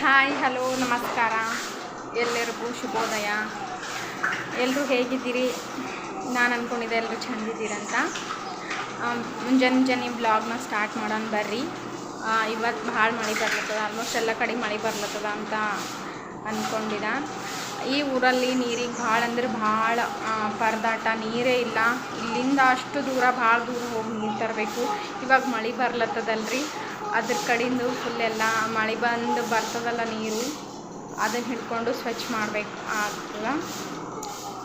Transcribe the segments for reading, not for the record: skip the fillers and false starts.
Hi hello ನಮಸ್ಕಾರ, ಎಲ್ಲರಿಗೂ ಶುಭೋದಯ. ಎಲ್ಲರೂ ಹೇಗಿದ್ದೀರಿ? ನಾನು ಅಂದ್ಕೊಂಡಿದ್ದೆ ಎಲ್ಲರೂ ಚೆಂದಿದ್ದೀರಂತ. ಮುಂಜಾನೆ ಬ್ಲಾಗ್ನ ಸ್ಟಾರ್ಟ್ ಮಾಡೋಣ ಬರ್ರಿ. ಇವತ್ತು ಭಾಳ ಮಳೆ ಬರ್ಲತ್ತದ, ಆಲ್ಮೋಸ್ಟ್ ಎಲ್ಲ ಕಡೆ ಮಳೆ ಬರ್ಲತ್ತದ ಅಂತ ಅಂದ್ಕೊಂಡಿದ್ದೆ. ಈ ಊರಲ್ಲಿ ನೀರಿಗೆ ಭಾಳ ಅಂದ್ರೆ ಭಾಳ ಪರದಾಟ, ನೀರೇ ಇಲ್ಲ. ಇಲ್ಲಿಂದ ಅಷ್ಟು ದೂರ ಭಾಳ ದೂರ ಹೋಗಿ ನೀರು ತರಬೇಕು. ಇವಾಗ ಮಳೆ ಬರ್ಲತ್ತದಲ್ರಿ, ಅದ್ರ ಕಡೆಯಿಂದ ಫುಲ್ ಎಲ್ಲ ಮಳೆ ಬರ್ತದಲ್ಲ ನೀರು, ಅದನ್ನು ಹಿಡ್ಕೊಂಡು ಸ್ವಚ್ಛ ಮಾಡಬೇಕು ಆಗ್ತದ.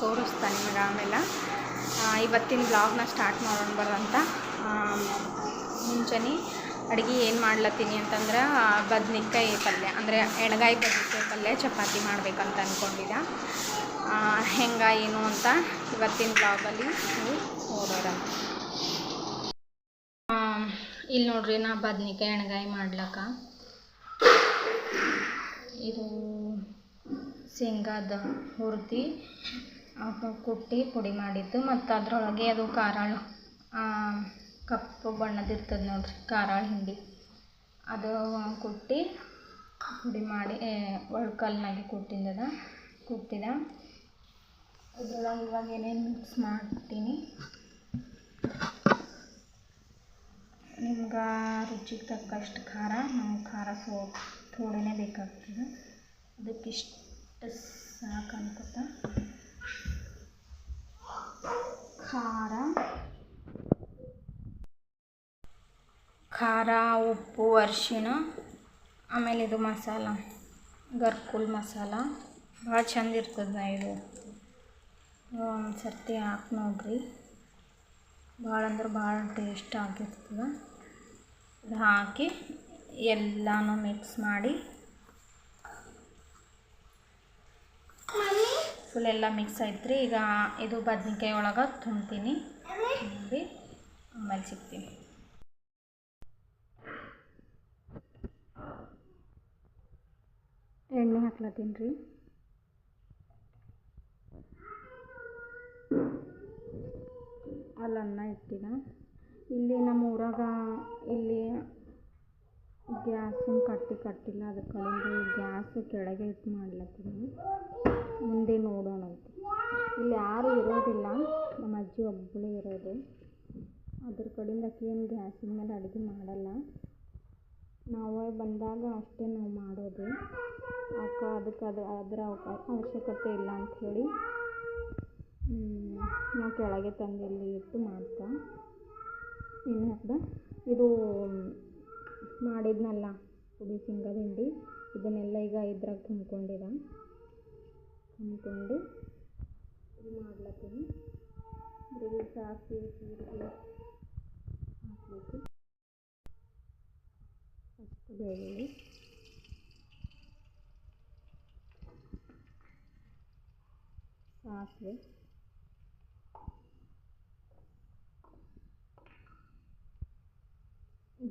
ತೋರಿಸ್ತಾನೆ ನಿಮಗೆ ಆಮೇಲೆ. ಇವತ್ತಿನ ಬ್ಲಾಗ್ನ ಸ್ಟಾರ್ಟ್ ಮಾಡೋಣ ಬರಂತ. ಮುಂಚೆನೇ ಅಡುಗೆ ಏನು ಮಾಡ್ಲತ್ತೀನಿ ಅಂತಂದ್ರೆ ಬದ್ನಿಕಾಯಿ ಪಲ್ಯ, ಅಂದರೆ ಎಣ್ಗಾಯಿ ಬದ್ನಿಕಾಯಿ ಪಲ್ಯ ಚಪಾತಿ ಮಾಡ್ಬೇಕಂತ ಅಂದ್ಕೊಂಡಿದ್ದೆ. ಹೆಂಗೆ ಏನು ಅಂತ ಇವತ್ತಿನ ಬ್ಲಾಗಲ್ಲಿ ನೀವು ನೋಡೋಣ. ಇಲ್ಲಿ ನೋಡ್ರಿ, ನಾ ಬದ್ನಿಕಾಯಿ ಎಣ್ಗಾಯಿ ಮಾಡ್ಲಕ್ಕ ಇದು ಶೇಂಗಾದ ಹುರಿದು ಕುಟ್ಟಿ ಪುಡಿ ಮಾಡಿದ್ದು, ಮತ್ತು ಅದರೊಳಗೆ ಅದು ಖಾರಾಳು ಕಪ್ಪು ಬಣ್ಣದಿರ್ತದೆ ನೋಡ್ರಿ, ಖಾರಾಳು ಹಿಂಡಿ ಅದು ಕುಟ್ಟಿ ಪುಡಿ ಮಾಡಿ ಒಳ್ಕಲ್ನಾಗೆ ಕುಟ್ಟಿದ. ಅದ್ರೊಳಗೆ ಇವಾಗ ಏನೇನು ಮಿಕ್ಸ್ ಮಾಡ್ತೀನಿ, ನಿಮ್ಗೆ ರುಚಿಗೆ ತಕ್ಕಷ್ಟು ಖಾರ, ನಮ್ಗೆ ಖಾರ ಥೋಡಿನೇ ಬೇಕಾಗ್ತದೆ. ಅದಕ್ಕಿಷ್ಟು ಸಾಕು ಅನ್ಕೋತ ಖಾರ, ಉಪ್ಪು, ಅರಿಶಿಣ, ಆಮೇಲೆ ಇದು ಮಸಾಲ ಗರ್ಕುಲ್ ಮಸಾಲ ಭಾಳ ಚಂದ ಇರ್ತದೆ. ಇದು ಒಂದು ಸರ್ತಿ ಹಾಕಿ ನೋಡ್ರಿ, ಭಾಳ ಅಂದ್ರೆ ಭಾಳ ಟೇಸ್ಟ್ ಆಗಿರ್ತದೆ. ಇದು ಹಾಕಿ ಎಲ್ಲನೂ ಮಿಕ್ಸ್ ಮಾಡಿ ಫುಲ್ ಎಲ್ಲ ಮಿಕ್ಸ್ ಆಯ್ತು. ಈಗ ಇದು ಬದ್ನಿಕಾಯಿ ಒಳಗೆ ತುಂಬ್ತೀನಿ ನೋಡಿ, ಆಮೇಲೆ ಸಿಗ್ತೀನಿ. ಎಣ್ಣೆ ಹಾಕ್ಲತ್ತೀನಿ ರೀ. ಅಲ್ಲಿ ಅನ್ನ ಇಟ್ಟಿನ. ಇಲ್ಲಿ ನಮ್ಮ ಊರಾಗ ಇಲ್ಲಿ ಗ್ಯಾಸಿನ ಕಟ್ಟಿಲ್ಲ, ಅದ್ರ ಕಡೆಯಿಂದ ಗ್ಯಾಸ್ ಕೆಳಗೆ ಇಟ್ಟು ಮಾಡ್ಲತ್ತೀನಿ. ಮುಂದೆ ನೋಡೋಣ ಅಂತ. ಇಲ್ಲಿ ಯಾರೂ ಇರೋದಿಲ್ಲ, ನಮ್ಮ ಅಜ್ಜಿ ಒಬ್ಬಳೇ ಇರೋದು. ಅದ್ರ ಕಡೆಯಿಂದ ಏನು ಗ್ಯಾಸಿನ ಮೇಲೆ ಅಡುಗೆ ಮಾಡಲ್ಲ. ನಾವೇ ಬಂದಾಗ ಅಷ್ಟೇ ನಾವು ಮಾಡೋದು. ಅದಕ್ಕೆ ಅದರ ಅವಶ್ಯಕತೆ ಇಲ್ಲ ಅಂಥೇಳಿ ನಾವು ಕೆಳಗೆ ತಂದು ಇಲ್ಲಿ ಇಟ್ಟು ಮಾಡ್ತಾ ಎಣ್ಣೆ ಹಾಕ್ದೆ. ಇದು ಮಾಡಿದ್ನಲ್ಲ ಪುಡಿ ಶೇಂಗಾದ ಹಿಂಡಿ, ಇದನ್ನೆಲ್ಲ ಈಗ ಇದ್ರಾಗ ತುಂಬ್ಕೊಂಡು ಇದು ಮಾಡ್ಲತ್ತೀನಿ. ಸಾಸಿವೆ ಜೀರಿಗೆ ಹಾಕಬೇಕು, ಫಸ್ಟ್ ಬೆಳ್ಳುಳ್ಳಿ, ಸಾಸಿವೆ,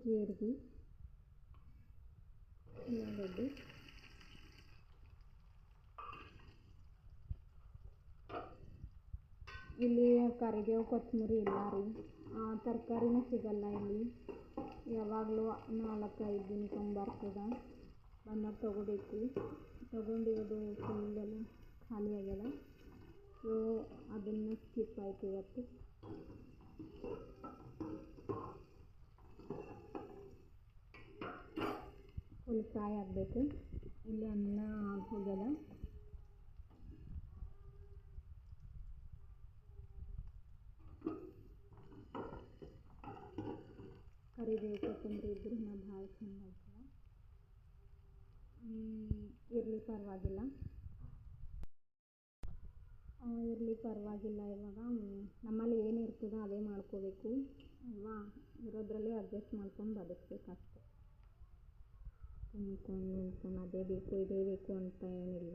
ಜೀರಿಗೆ, ಉಳ್ಳಾಗಡ್ಡಿ, ಇಲ್ಲಿ ಕರಿಬೇವು ಕೊತ್ತಂಬರಿ ಇಲ್ಲ ರೀ, ತರಕಾರಿನೂ ಸಿಗಲ್ಲ ಇಲ್ಲಿ. ಯಾವಾಗಲೂ 4-5 ದಿನಕ್ಕೊಮ್ಮೆ ಬರ್ತದೆ, ಬಂದಾಗ ತೊಗೋಬೇಕು. ತೊಗೊಂಡಿರೋದು ಫುಲ್ಲೆಲ್ಲ ಖಾಲಿ ಆಗ್ಯದ, ಸೊ ಅದನ್ನು ಸ್ಕಿಪ್ ಆಯ್ತು ಇವತ್ತು. ಫುಲ್ ಫ್ರೈ ಆಗಬೇಕು. ಇಲ್ಲಿ ಅನ್ನ ಹೋಗ್ಯದ, ಕರಿಬೇವು ಕೊತ್ತಂಬರಿ ಇದ್ರೆ ಭಾಳ ಚಂದ ಆಗ್ತದೆ. ಇರಲಿ ಪರವಾಗಿಲ್ಲ. ಇವಾಗ ನಮ್ಮಲ್ಲಿ ಏನು ಇರ್ತದೋ ಅದೇ ಮಾಡ್ಕೋಬೇಕು ಅಲ್ವಾ, ಇರೋದ್ರಲ್ಲೇ ಅಡ್ಜಸ್ಟ್ ಮಾಡ್ಕೊಂಡು ಬದುಕಬೇಕಷ್ಟೆ. ನಿಂತ್ಕೊಂಡು ಅದೇ ಬೇಕು ಇದೇ ಬೇಕು ಅಂತ ಏನಿಲ್ಲ.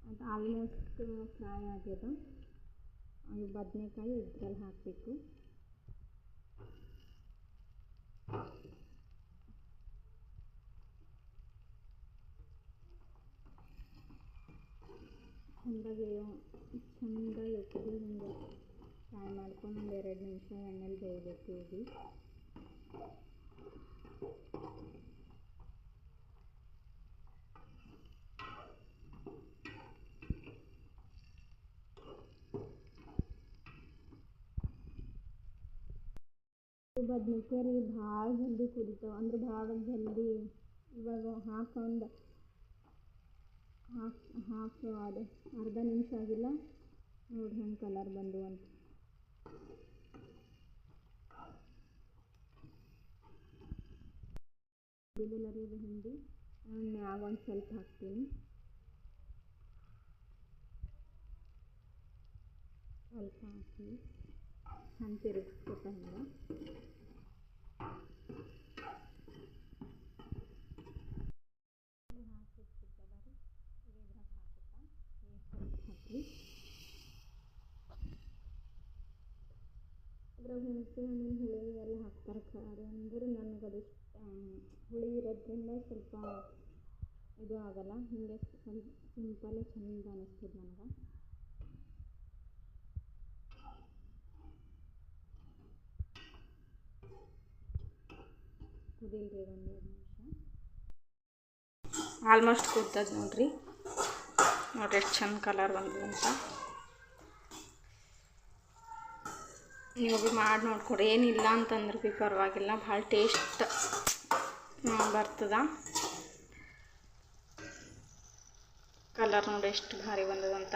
ಅದು ಆಲ್ಮೋಸ್ಟ್ ಫ್ರೈ ಆಗ್ಯದ. ಅದು ಬದನೆಕಾಯಿ ಇದ್ರಲ್ಲಿ ಹಾಕಬೇಕು. ಚೆಂದಾಗಿ ಉಪ್ಪು ಹಿಂಗೆ ಫ್ರೈ ಮಾಡ್ಕೊಂಡು ಒಂದು 2 ನಿಮಿಷ ಎಣ್ಣೆಲಿ ಬೇಯಬೇಕು. ಇದು ಬದ್ನಿಕಾಯಿ ಭಾಳ ಜಲ್ದಿ ಕುದಿತಾವೆ, ಅಂದ್ರೆ ಭಾಳ ಜಲ್ದಿ. ಇವಾಗ ಹಾಕೊಂಡು ಹಾಕಿ ಅದು ಅರ್ಧ ನಿಮಿಷ ಆಗಿಲ್ಲ ನೋಡಿ ಹೆಂಗೆ ಕಲರ್ ಬಂದು ಅಂತ. ಬಿಲ್ಲರಿದು ಹಿಂಡಿ ಮ್ಯಾಗ ಒಂದು ಸ್ವಲ್ಪ ಹಾಕ್ತೀನಿ, ಸ್ವಲ್ಪ ಹಾಕಿ ಹಂಗೆ ತಿರುಗಿಸ್ಕೊತ ಹಿಂಗೆ ಅದ್ರಾಗ ಹುಣಸೆ ಹಣ್ಣಿನ ಹುಳಿ ಎಲ್ಲ ಹಾಕ್ತಾರೆ ಖಾರ, ಅಂದ್ರೆ ನನಗೆ ಅದು ಹುಳಿ ಇರೋದ್ರಿಂದ ಸ್ವಲ್ಪ ಇದು ಆಗಲ್ಲ, ಹೀಗೆ ಸ್ವಲ್ಪ ಸಿಂಪಲ್ಲೇ ಚೆಂದ ಅನ್ನಿಸ್ತದೆ ನನಗೆ. ಕುದಿಲ್ರಿ ಒಂದು 2 ನಿಮಿಷ. ಆಲ್ಮೋಸ್ಟ್ ಕುದ್ದದ ನೋಡ್ರಿ ಎಷ್ಟು ಚಂದ ಕಲರ್ ಬಂದಿದೆ ಅಂತ. ನೀವು ಭೀ ಮಾಡಿ ನೋಡ್ಕೊಡಿ, ಏನಿಲ್ಲ ಅಂತಂದ್ರೆ ಭೀ ಪರವಾಗಿಲ್ಲ, ಭಾಳ ಟೇಸ್ಟ್ ಬರ್ತದ. ಕಲರ್ ನೋಡಿ ಎಷ್ಟು ಭಾರಿ ಬಂದದಂತ.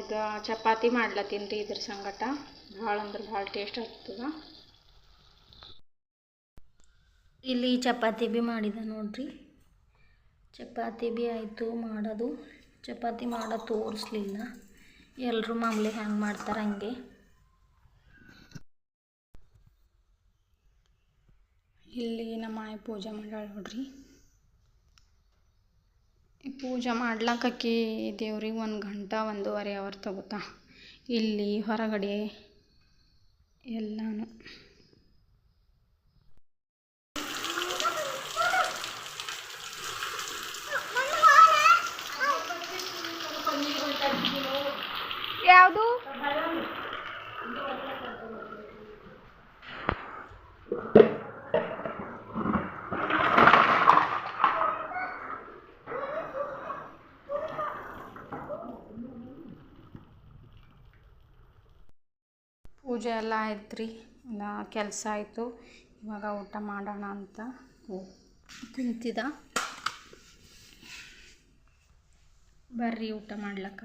ಇದು ಚಪಾತಿ ಮಾಡ್ಲತ್ತೀನಿ ರೀ ಇದ್ರ ಸಂಗಟ, ಭಾಳ ಅಂದ್ರೆ ಭಾಳ ಟೇಸ್ಟ್ ಆಗ್ತದ. ಇಲ್ಲಿ ಚಪಾತಿ ಭೀ ಮಾಡಿದ ನೋಡ್ರಿ, ಚಪಾತಿ ಭೀ ಆಯಿತು ಮಾಡೋದು. ಚಪಾತಿ ಮಾಡೋದು ತೋರಿಸ್ಲಿಲ್ಲ, ಎಲ್ಲರೂ ಮಾಮೂಲಿ ಹೆಂಗೆ ಮಾಡ್ತಾರೆ ಹಂಗೆ. ಇಲ್ಲಿ ನಮ್ಮ ಆಯಿ ಪೂಜೆ ಮಾಡ್ಯಾಳ ನೋಡ್ರಿ. ಪೂಜೆ ಮಾಡ್ಲಾಕಿ ದೇವ್ರಿಗೆ 1 ಗಂಟೆ 1.5 ಅವರ್ ತಗೋತಾ, ಇಲ್ಲಿ ಹೊರಗಡೆ ಎಲ್ಲನೂ. ಯಾವುದು ಪೂಜೆ ಎಲ್ಲ ಆಯ್ತು ರೀ, ಎಲ್ಲ ಕೆಲಸ ಆಯಿತು. ಇವಾಗ ಊಟ ಮಾಡೋಣ ಅಂತ ಕುಂತಿದ್ದ. ಬರ್ರಿ ಊಟ ಮಾಡ್ಲಕ್ಕ.